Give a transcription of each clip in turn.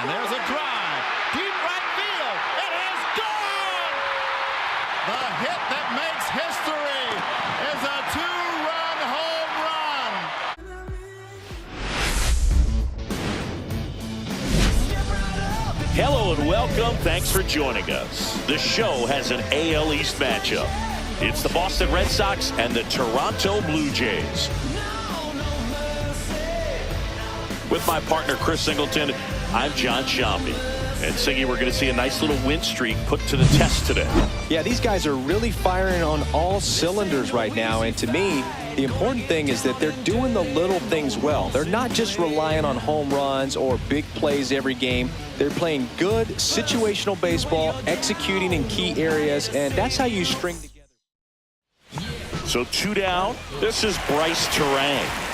And there's a drive. Deep right field. It is gone! The hit that makes history is a two-run home run. Hello and welcome. Thanks for joining us. The show has an AL East matchup. It's the Boston Red Sox and the Toronto Blue Jays. With my partner, Chris Singleton, I'm John Shambi. And Singy, we're going to see a nice little win streak put to the test today. Yeah, these guys are really firing on all cylinders right now. And to me, the important thing is that they're doing the little things well. They're not just relying on home runs or big plays every game. They're playing good situational baseball, executing in key areas, and that's how you string together. So 2 down. This is Bryce Terang.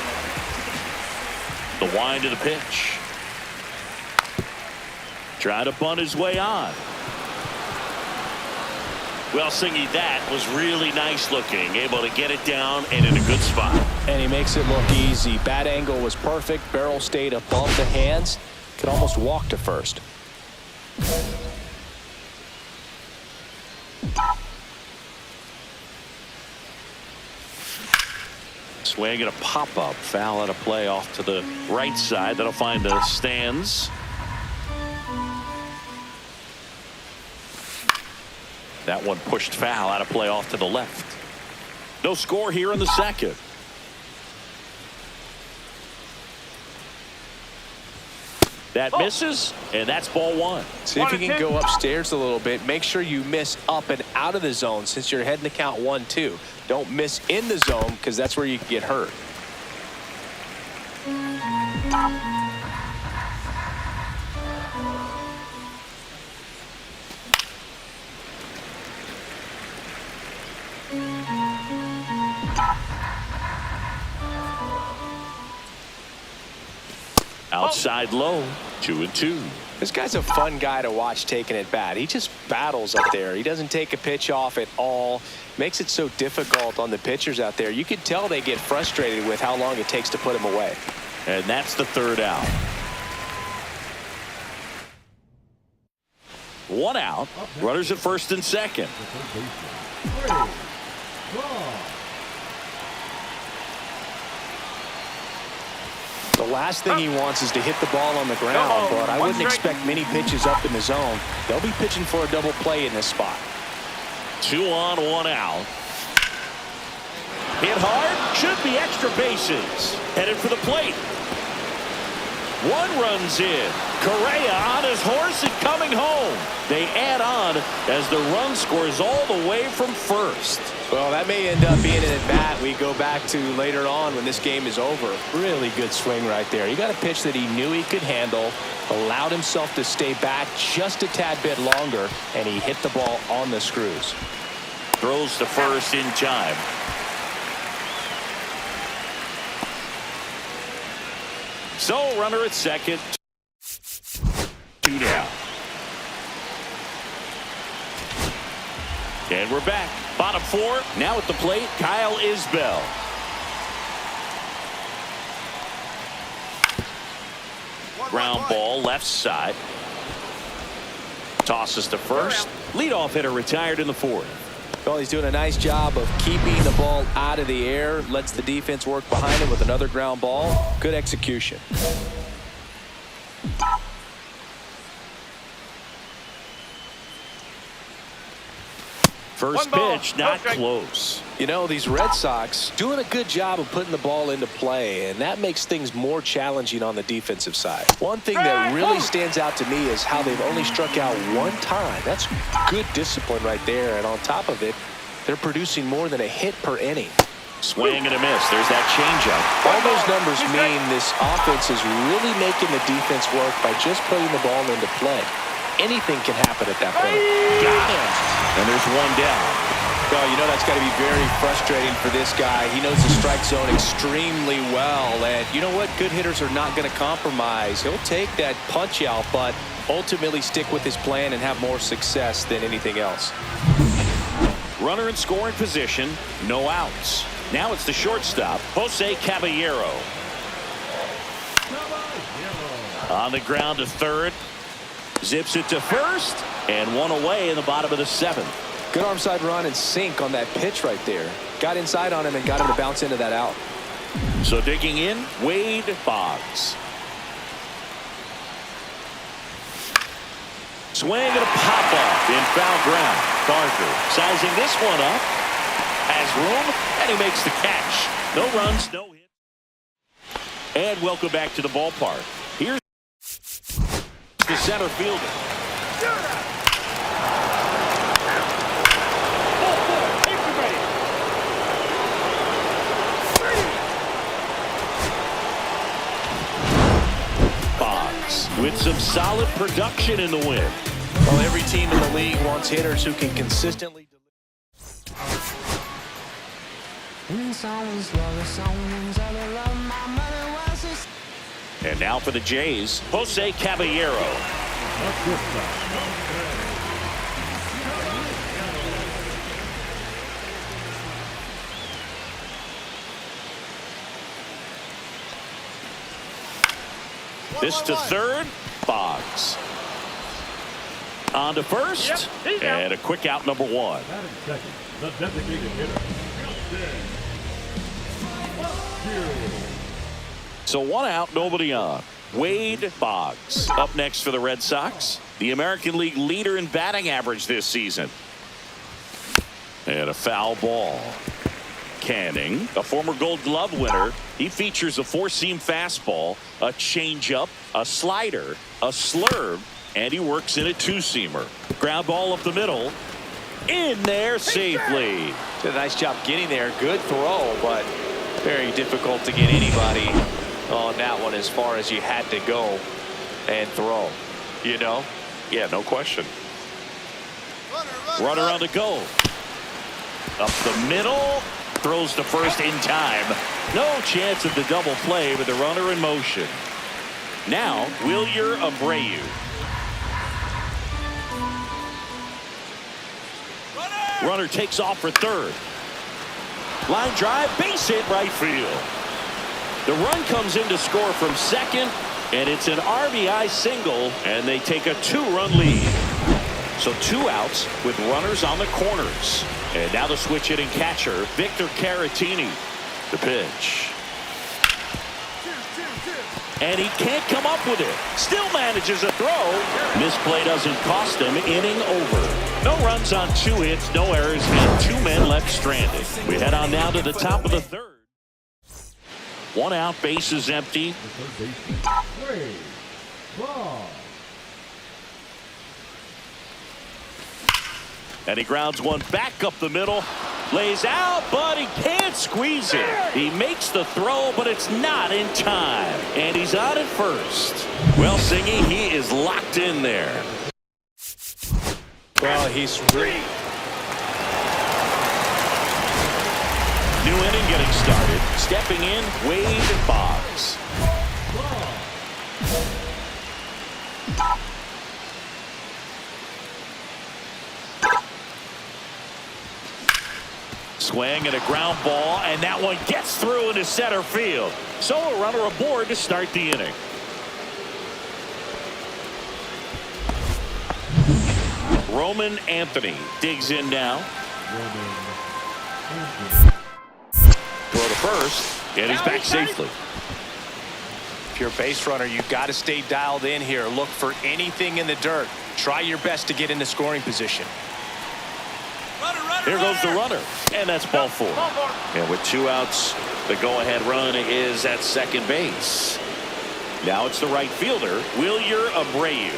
The wind of the pitch. Trying to bunt his way on. Well, Singy, that was really nice looking. Able to get it down and in a good spot. And he makes it look easy. Bat angle was perfect. Barrel stayed above the hands. Could almost walk to first. Swing and a pop-up. Foul out of play off to the right side. That'll find the stands. That one pushed foul out of play off to the left. No score here in the second. That misses, and that's ball one. See if you can go upstairs a little bit. Make sure you miss up and out of the zone since you're heading to count 1-2. Don't miss in the zone because that's where you can get hurt. Outside low, 2-2. This guy's a fun guy to watch taking at bat. He just battles up there. He doesn't take a pitch off at all. Makes it so difficult on the pitchers out there. You can tell they get frustrated with how long it takes to put him away. And that's the third out. 1 out. Runners at first and second. The last thing he wants is to hit the ball on the ground, but I wouldn't expect many pitches up in the zone. They'll be pitching for a double play in this spot. 2 on, 1 out. Hit hard, should be extra bases. Headed for the plate. 1 runs in. Correa on his horse and coming home. They add on as the run scores all the way from first. Well, that may end up being an at-bat we go back to later on when this game is over. Really good swing right there. He got a pitch that he knew he could handle, allowed himself to stay back just a tad bit longer, and he hit the ball on the screws. Throws to first in time. So, runner at second. 2 down. And we're back. Bottom 4. Now at the plate, Kyle Isbell. Ground ball left side. Tosses to first. Leadoff hitter retired in the 4th. Well, he's doing a nice job of keeping the ball out of the air. Lets the defense work behind him with another ground ball. Good execution. First pitch, not close. You know, these Red Sox doing a good job of putting the ball into play, and that makes things more challenging on the defensive side. One thing that really stands out to me is how they've only struck out 1 time. That's good discipline right there, and on top of it, they're producing more than a hit per inning. Swing and a miss. There's that changeup. All those numbers mean this offense is really making the defense work by just putting the ball into play. Anything can happen at that point. Got him. And there's 1 down. Well, you know that's got to be very frustrating for this guy. He knows the strike zone extremely well. And you know what? Good hitters are not going to compromise. He'll take that punch out, but ultimately stick with his plan and have more success than anything else. Runner in scoring position. No outs. Now it's the shortstop, Jose Caballero. On the ground to third. Zips it to first. And one away in the bottom of the seventh. Good arm side run and sink on that pitch right there. Got inside on him and got him to bounce into that out. So digging in, Wade Boggs. Swing and a pop off in foul ground. Barker sizing this one up. Has room, and he makes the catch. No runs, no hit. And welcome back to the ballpark. Here's the center fielder. Boggs with some solid production in the win. Well, every team in the league wants hitters who can consistently deliver. And now for the Jays, Jose Caballero. This to third, Boggs. On to first, and a quick out, number one. The designated hitter. So one out, nobody on. Wade Boggs up next for the Red Sox. The American League leader in batting average this season. And a foul ball. Canning, a former Gold Glove winner. He features a four-seam fastball, a changeup, a slider, a slurve, and he works in a two-seamer. Ground ball up the middle. In there safely. Did a nice job getting there. Good throw, but very difficult to get anybody on that one as far as you had to go and throw. You know? Yeah, no question. Runner on the go. Up the middle. Throws to first in time. No chance of the double play with the runner in motion. Now, Wilyer Abreu. Runner takes off for third. Line drive, base hit right field. The run comes in to score from second, and it's an RBI single, and they take a two-run lead. So two outs with runners on the corners. And now the switch hitting catcher, Victor Caratini. The pitch. And he can't come up with it. Still manages a throw. Misplay doesn't cost him. Inning over. No runs on two hits, no errors, and two men left stranded. We head on now to the top of the third. One out, bases empty. And he grounds one back up the middle. Lays out, but he can't squeeze it. He makes the throw, but it's not in time. And he's on at first. Well, Singy, he is locked in there. Well, he's really... New inning getting started. Stepping in, Wade Boggs. Swing and a ground ball, and that one gets through into center field. So a runner aboard to start the inning. Roman Anthony digs in now. Throw to first, and he's back safely. If you're a base runner, you've got to stay dialed in here. Look for anything in the dirt. Try your best to get into scoring position. Here goes the runner, and that's ball four. And with two outs, the go-ahead run is at second base. Now it's the right fielder, Wilyer Abreu.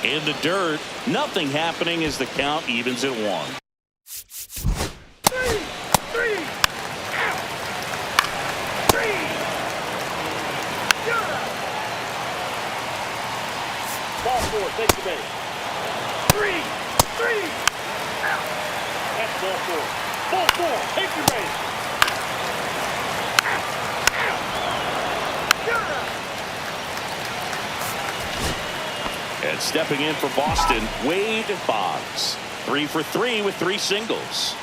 In the dirt, nothing happening as the count evens at one. Ball four, take the base. Three. That's ball four. Ball four, take your base. And stepping in for Boston, Wade Boggs. 3 for 3 with 3 singles.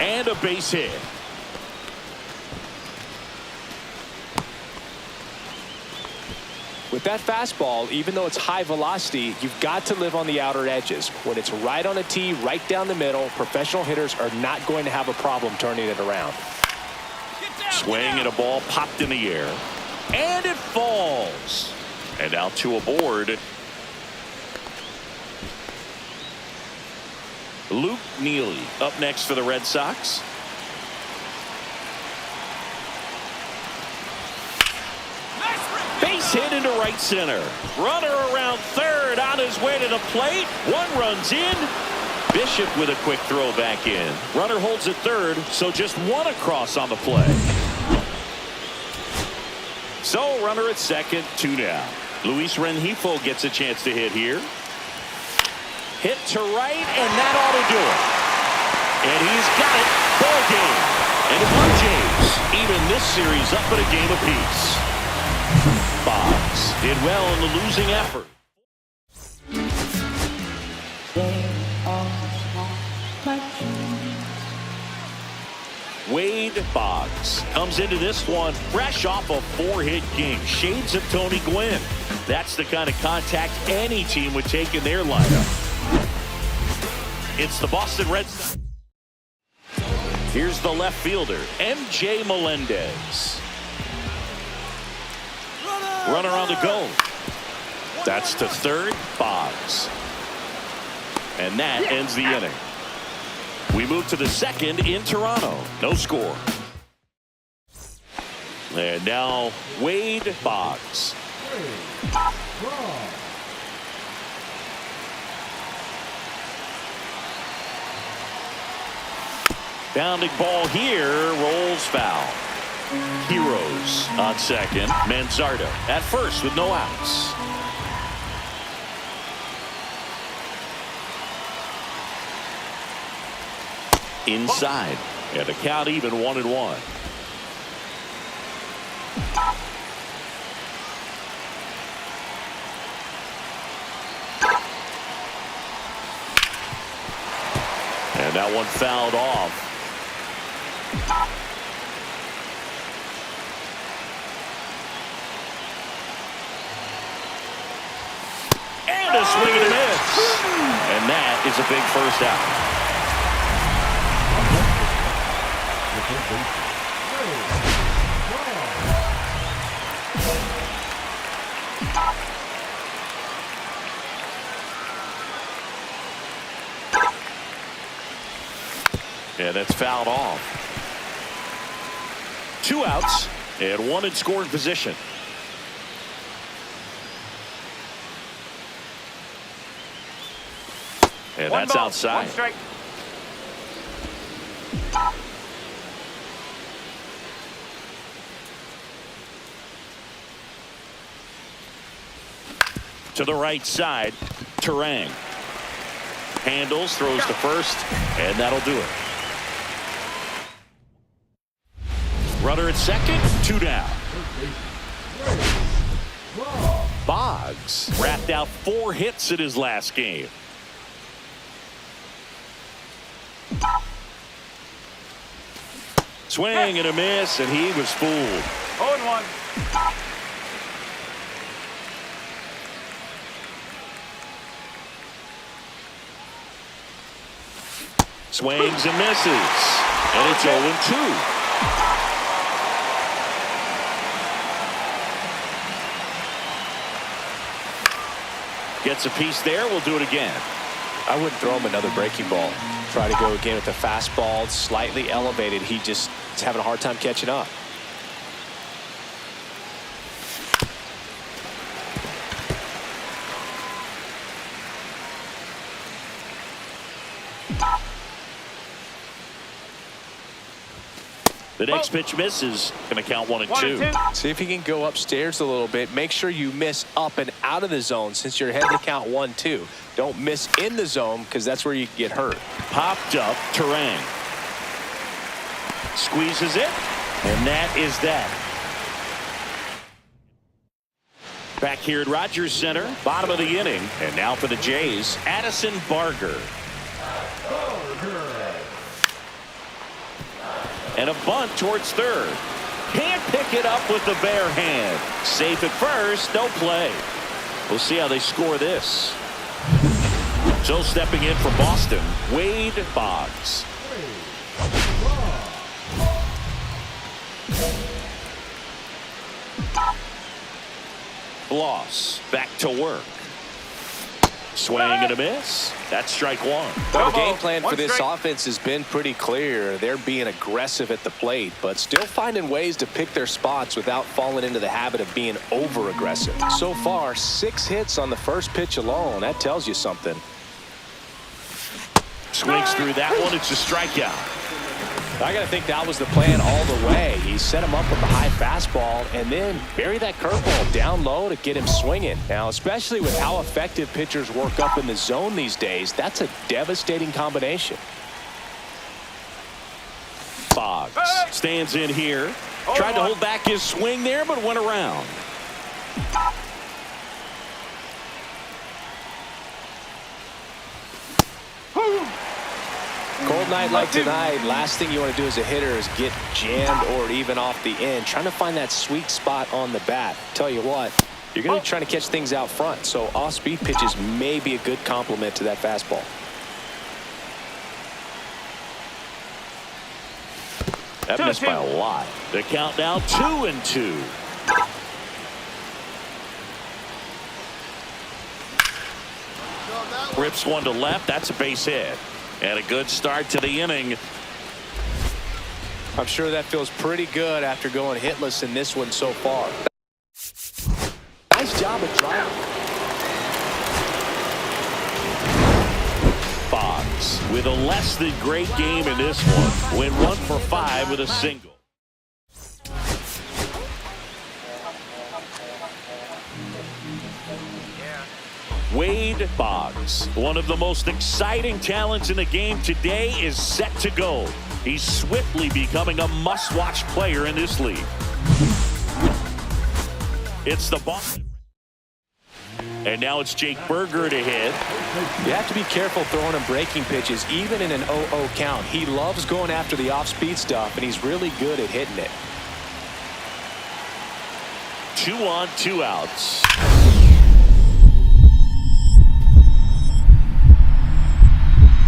And a base hit. With that fastball, even though it's high velocity, you've got to live on the outer edges. When it's right on a tee, right down the middle, professional hitters are not going to have a problem turning it around. Swing and a ball popped in the air. And it falls. And out to a board. Luke Neely up next for the Red Sox. Base hit into right center. Runner around third on his way to the plate. 1 run's in. Bishop with a quick throw back in. Runner holds at third, so just 1 across on the play. So runner at second, 2 down. Luis Rengifo gets a chance to hit here. Hit to right, and that ought to do it. And he's got it. Ball game. And the Blue Jays even this series up at a game apiece. Boggs did well in the losing effort. Wade Boggs comes into this one fresh off a 4-hit game. Shades of Tony Gwynn. That's the kind of contact any team would take in their lineup. It's the Boston Red Sox. Here's the left fielder, MJ Melendez. Runner on the go. That's to third, Boggs. And that ends the inning. We move to the second in Toronto. No score. And now Wade Boggs. Bounding ball here, rolls foul. Heroes on second. Manzardo at first with no outs. Inside, and the count even 1-1. And that one fouled off. And a swing and a miss. And that is a big first out. Yeah, that's fouled off. 2 outs and 1 in scoring position. And that's outside. 1 strike. To the right side, Terang. Handles, throws to first, and that'll do it. Runner at second, 2 down. Boggs wrapped out 4 hits in his last game. Swing and a miss, and he was fooled. 0-1. Swings and misses. And it's 0-2. Gets a piece there. We'll do it again. I wouldn't throw him another breaking ball. Try to go again with the fastball, slightly elevated. He just is having a hard time catching up. The next pitch misses. Going to count 1 and 2. See if he can go upstairs a little bit. Make sure you miss up and out of the zone since you're heading to count 1-2. Don't miss in the zone because that's where you get hurt. Popped up, Terang. Squeezes it, and that is that. Back here at Rogers Center, bottom of the inning. And now for the Jays, Addison Barger. And a bunt towards third. Can't pick it up with the bare hand. Safe at first, no play. We'll see how they score this. So stepping in for Boston, Wade Boggs. Bloss back to work. Swing and a miss. That's strike one. Well, the game plan for this offense has been pretty clear. They're being aggressive at the plate, but still finding ways to pick their spots without falling into the habit of being over-aggressive. So far, 6 hits on the first pitch alone. That tells you something. Swings through that one. It's a strikeout. I got to think that was the plan all the way. He set him up with a high fastball and then bury that curveball down low to get him swinging. Now, especially with how effective pitchers work up in the zone these days, that's a devastating combination. Boggs stands in here. Tried to hold back his swing there, but went around. Cold night like tonight, last thing you want to do as a hitter is get jammed or even off the end. Trying to find that sweet spot on the bat. Tell you what, you're going to be trying to catch things out front, so off-speed pitches may be a good complement to that fastball. That missed by a lot. The count now 2-2. Rips one to left. That's a base hit. And a good start to the inning. I'm sure that feels pretty good after going hitless in this one so far. Nice job of driving. Boggs with a less than great game in this one. Went 1 for 5 with a single. Wade Boggs, one of the most exciting talents in the game today, is set to go. He's swiftly becoming a must-watch player in this league. It's the Boston. And now it's Jake Burger to hit. You have to be careful throwing him breaking pitches, even in an 0-0 count. He loves going after the off-speed stuff, and he's really good at hitting it. 2 on, 2 outs.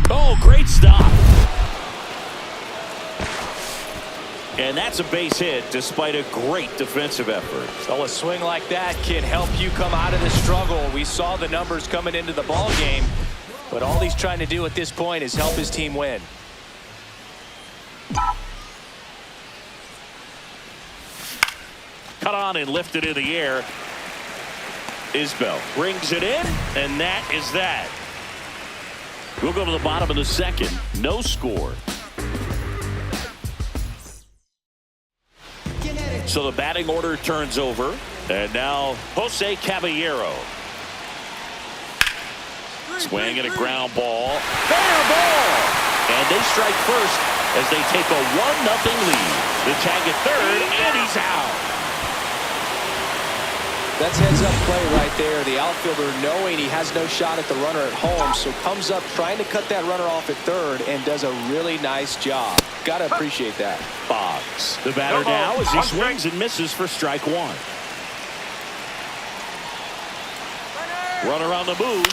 Oh, great stop. And that's a base hit despite a great defensive effort. So a swing like that can help you come out of the struggle. We saw the numbers coming into the ball game, but all he's trying to do at this point is help his team win. Cut on and lifted in the air. Isbell brings it in, and that is that. We'll go to the bottom of the second. No score. So the batting order turns over. And now Jose Caballero. Swing and a ground ball. Fair ball! And they strike first as they take a 1-0 lead. The tag at third, and he's out. That's heads-up play right there. The outfielder, knowing he has no shot at the runner at home, so comes up trying to cut that runner off at third and does a really nice job. Got to appreciate that. Boggs, the batter now as he swings and misses for strike one. Runner on the move.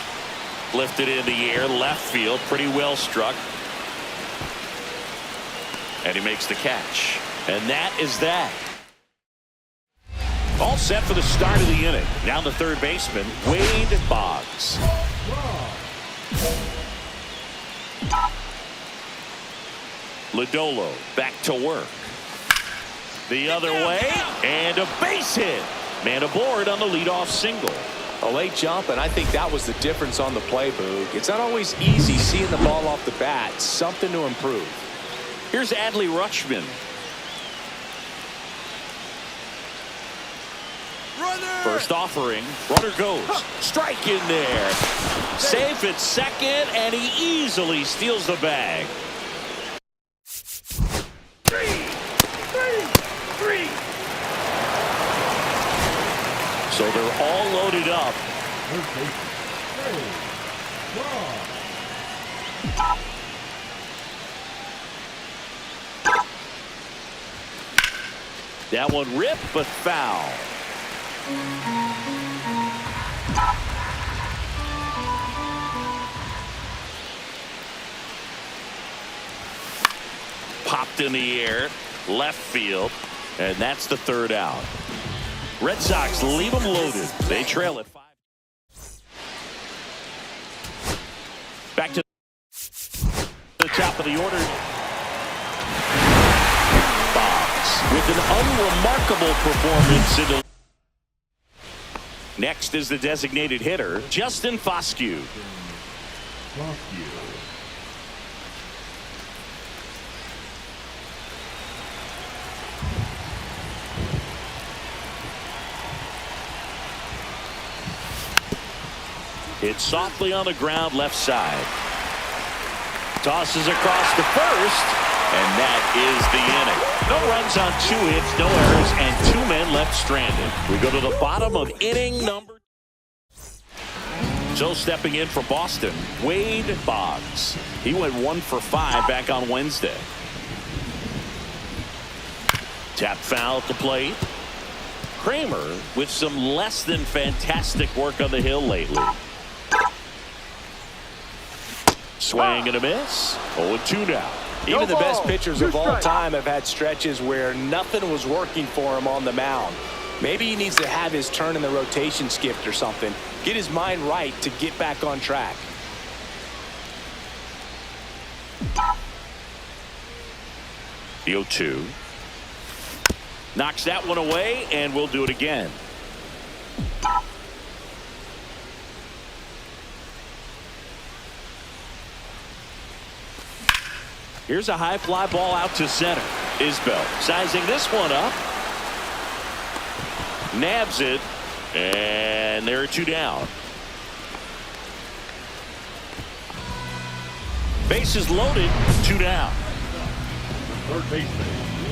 Lifted in the air, left field, pretty well struck. And he makes the catch. And that is that. All set for the start of the inning. Now the third baseman, Wade Boggs. Lodolo back to work. The other way, and a base hit. Man aboard on the leadoff single. A late jump, and I think that was the difference on the play, Boog. It's not always easy seeing the ball off the bat. Something to improve. Here's Adley Rutschman. First offering, runner goes. Strike in there. Safe at second, and he easily steals the bag. Three. So they're all loaded up. Third base. Ready. Draw. That one ripped, but foul. Popped in the air, left field, and that's the third out. Red Sox leave them loaded. They trail at 5. Back to the top of the order. With an unremarkable performance. Next is the designated hitter, Justin Foscue. Hit softly on the ground, left side. Tosses across to first, and that is the inning. No runs on 2 hits, no errors, and 2 men left stranded. We go to the bottom of inning number. So stepping in for Boston, Wade Boggs. He went 1 for 5 back on Wednesday. Tap foul at the plate. Kramer with some less than fantastic work on the hill lately. Swing and a miss. 0-2 now. Even the best pitchers of all time have had stretches where nothing was working for him on the mound. Maybe he needs to have his turn in the rotation skipped or something. Get his mind right to get back on track. The 0-2. Knocks that one away, and we'll do it again. Here's a high fly ball out to center. Isbell sizing this one up. Nabs it. And there are 2 down. Bases loaded. 2 down. Third baseman.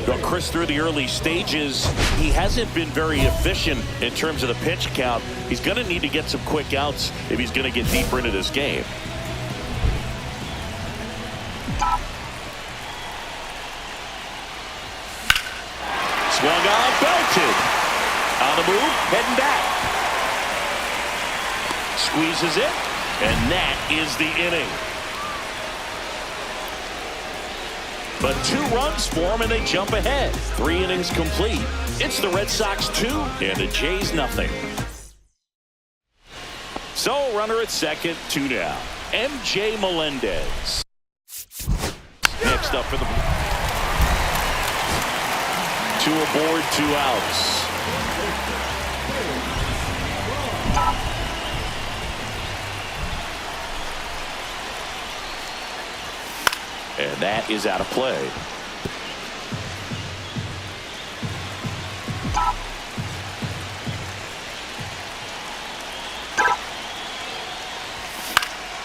Well, Chris, through the early stages, he hasn't been very efficient in terms of the pitch count. He's going to need to get some quick outs if he's going to get deeper into this game. Swung on, belted. On the move, heading back. Squeezes it, and that is the inning. But 2 runs for them, and they jump ahead. 3 innings complete. It's the Red Sox 2 and the Jays nothing. So runner at second, 2 down. MJ Melendez. Next up for the 2 aboard, 2 outs. And that is out of play.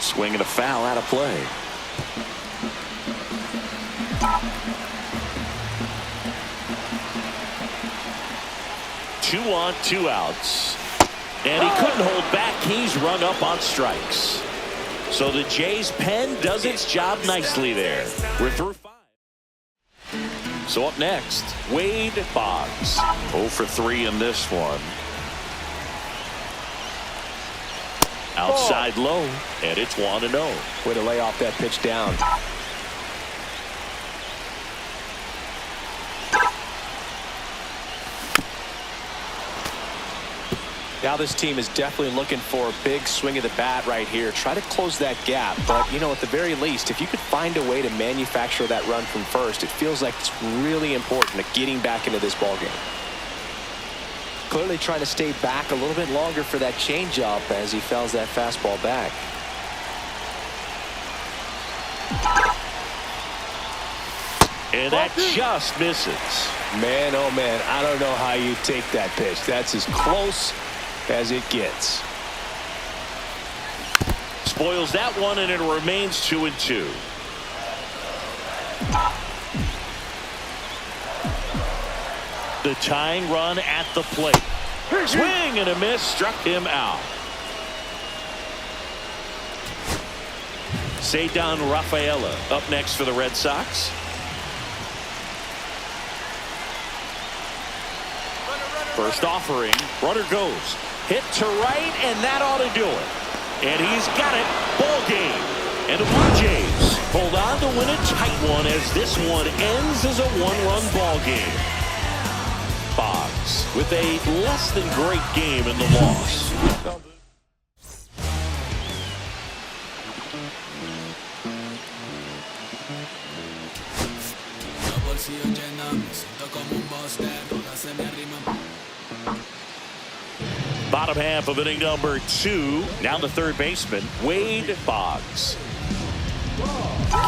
Swing and a foul, out of play. Two on, 2 outs. And he couldn't hold back. He's rung up on strikes. So the Jays pen does its job nicely there. We're through 5. So up next, Wade Boggs. 0 for 3 in this one. Outside low, and it's 1-0. Way to lay off that pitch down. Now this team is definitely looking for a big swing of the bat right here. Try to close that gap. But, you know, at the very least, if you could find a way to manufacture that run from first, it feels like it's really important to getting back into this ballgame. Clearly trying to stay back a little bit longer for that changeup as he fouls that fastball back. And that just misses. Man, oh man, I don't know how you take that pitch. That's as close as it gets. Spoils that one, and it remains 2-2. The tying run at the plate. Swing and a miss, struck him out. Cedar Rafaela up next for the Red Sox. First offering, runner goes. Hit to right, and that ought to do it. And he's got it. Ball game. And the Blue Jays hold on to win a tight one as this one ends as a one-run ball game. Boggs with a less than great game in the loss. Bottom half of inning number 2. Now the third baseman, Wade Boggs.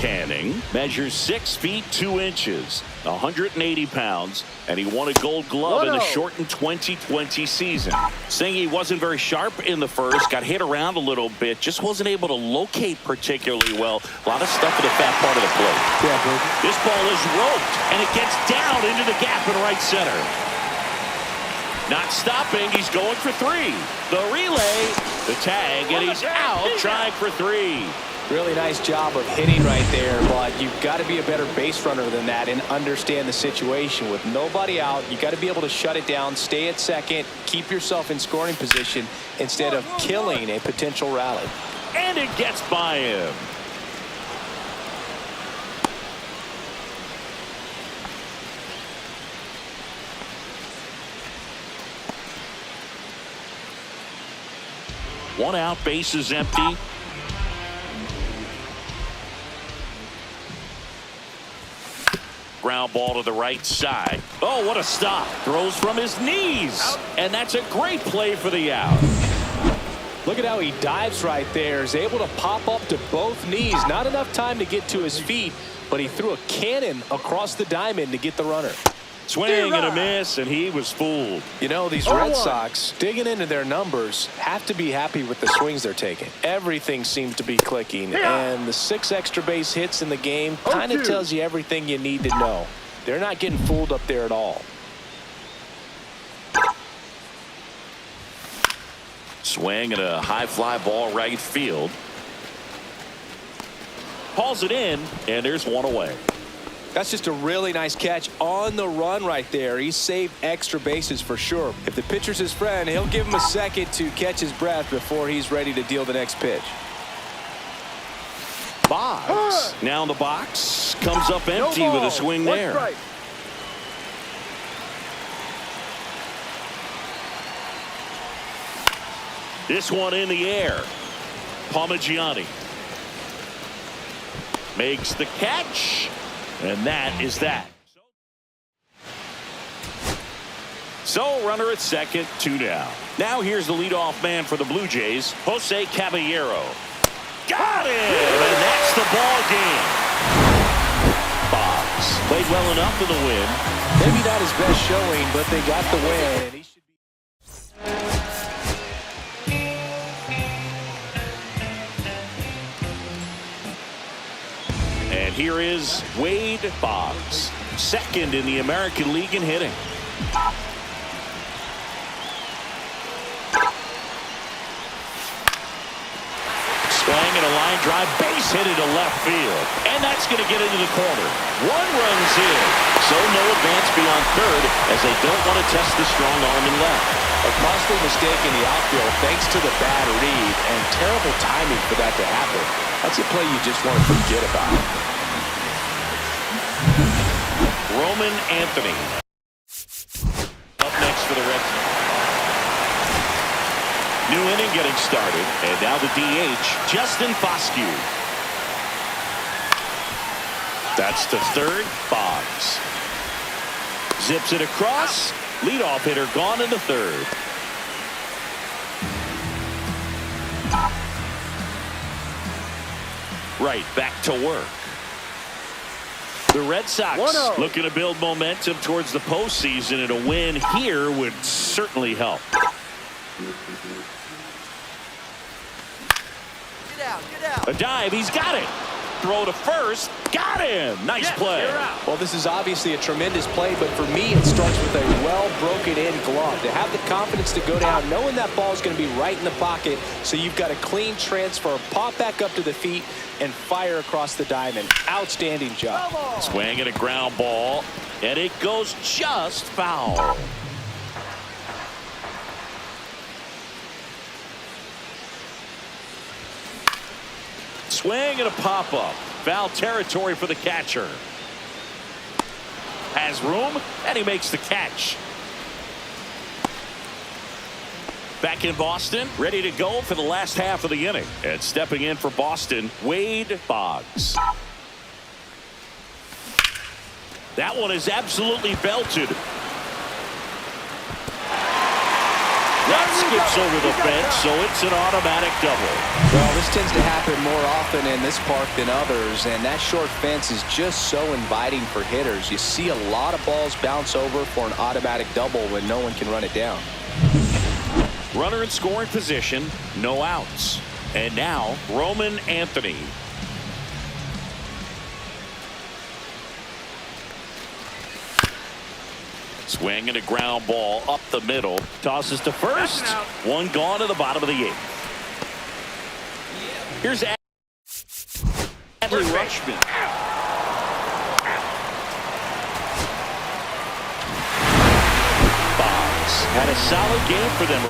Canning measures 6 feet 2 inches, 180 pounds, and he won a Gold Glove in the shortened 2020 season. Saying he wasn't very sharp in the first, got hit around a little bit, just wasn't able to locate particularly well. A lot of stuff in the fat part of the plate. Yeah, this ball is roped, and it gets down into the gap in right center. Not stopping, he's going for 3. The relay, the tag, and he's out trying for 3. Really nice job of hitting right there, but you've got to be a better base runner than that and understand the situation. With nobody out, you got to be able to shut it down, stay at second, keep yourself in scoring position instead of killing a potential rally. And it gets by him. One out, base is empty. Ground ball to the right side. Oh, what a stop. Throws from his knees. And that's a great play for the out. Look at how he dives right there. Is able to pop up to both knees. Not enough time to get to his feet, but he threw a cannon across the diamond to get the runner. Swing and a miss, and he was fooled. You know, these Red Sox, digging into their numbers, have to be happy with the swings they're taking. Everything seems to be clicking, and the 6 extra base hits in the game kind of tells you everything you need to know. They're not getting fooled up there at all. Swing and a high fly ball right field. Hauls it in, and there's one away. That's just a really nice catch on the run right there. He saved extra bases for sure. If the pitcher's his friend, he'll give him a second to catch his breath before he's ready to deal the next pitch. Boggs now in the box, comes up empty with a swing there. Right. This one in the air. Parmigiani makes the catch. And that is that. So runner at second, 2 down. Now here's the leadoff man for the Blue Jays, Jose Caballero. Got it! And that's the ball game. Boggs played well enough for the win. Maybe not his best showing, but they got the win. And he should And here is Wade Boggs, second in the American League in hitting. Swing and a line drive, base hit into left field. And that's going to get into the corner. 1 runs in. So no advance beyond third as they don't want to test the strong arm in left. a costly mistake in the outfield thanks to the bad read and terrible timing for that to happen. That's a play you just want to forget about. Roman Anthony up next for the Reds. New inning getting started, and now the DH, Justin Foscue. That's to third, Boggs. Zips it across. Leadoff hitter gone in the third. Right, back to work. The Red Sox looking to build momentum towards the postseason, and a win here would certainly help. Get out. A dive, he's got it. throw to first. Got him. Nice play. Well, this is obviously a tremendous play, but for me, it starts with a well-broken-in glove. To have the confidence to go down, knowing that ball is going to be right in the pocket, so you've got a clean transfer, pop back up to the feet, and fire across the diamond. Outstanding job. Swing and a ground ball, and it goes just foul. Swing and a pop-up. Foul territory for the catcher. Has room, and he makes the catch. Back in Boston, ready to go for the last half of the inning. And stepping in for Boston, Wade Boggs. That one is absolutely belted. That skips over the fence, so it's an automatic double. Well, this tends to happen more often in this park than others, and that short fence is just so inviting for hitters. You see a lot of balls bounce over for an automatic double when no one can run it down. Runner in scoring position, no outs. And now, Roman Anthony. Swing and a ground ball up the middle. Tosses to first. One gone to the bottom of the eighth. Here's Adley Rutschman. Boggs had a solid game for them.